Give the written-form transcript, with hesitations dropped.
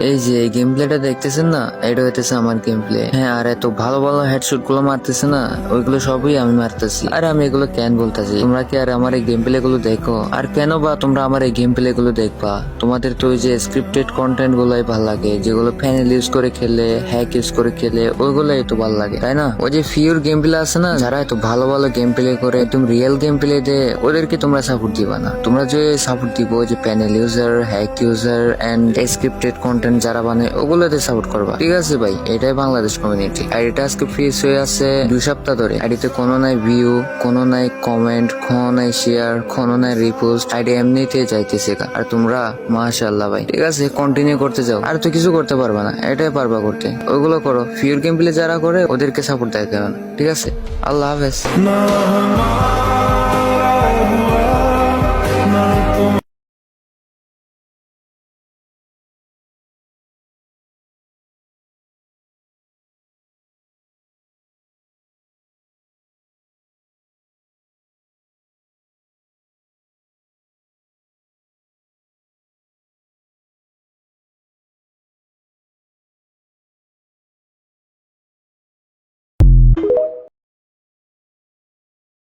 এই যে এই গেম প্লেটা দেখতেছেন না, এটা হইতেছে আমার গেম প্লে। হ্যাঁ, আর এত ভালো ভালো হেডশট গুলো মারতেছে না, ওইগুলো সবই আমি মারতেছি। আর আমি এগুলো কেন বলতেছি, তোমরা কি আর আমার এই গেম প্লে গুলো দেখো? আর কেন বা তোমরা আমার এই গেম প্লে গুলো দেখবা? তোমাদের তো ওই যে স্ক্রিপ্টেড কন্টেন্ট গুলাই ভালো লাগে, যেগুলো প্যানেল ইউজ করে খেলে, হ্যাক ইউজ করে খেলে, ওইগুলাই তো ভালো লাগে, তাই না? ওই যে ফিউর গেম প্লে আছে না, যারা এত ভালো ভালো গেম প্লে করে, একদম রিয়েল গেম প্লে দেয়, ওদেরকে তোমরা সাপোর্ট দিবা না। তোমরা যে সাপোর্ট দিব যে panel user, hack user and scripted content যারা বানায়, ওগুলোতে সাপোর্ট করবা, ঠিক আছে ভাই? এটাই বাংলাদেশ কমিউনিটি। আইডিটা আজকে ফ্রিজ হয়ে আছে 2 সপ্তাহ ধরে। আইডিতে কোনো নাই ভিউ, কোনো নাই কমেন্ট, কোনো নাই শেয়ার, কোনো নাই রিপোস্ট। আইডি এমনিতে যাইতেছে। আর তোমরা মাশাআল্লাহ ভাই, ঠিক আছে, কন্টিনিউ করতে যাও। আর তো কিছু করতে পারবা না, এটাই পারবা করতে, ওইগুলো করো। ফিউর গেম প্লে যারা করে ওদেরকে সাপোর্ট দেয়, ঠিক আছে? আল্লাহ হাফেজ।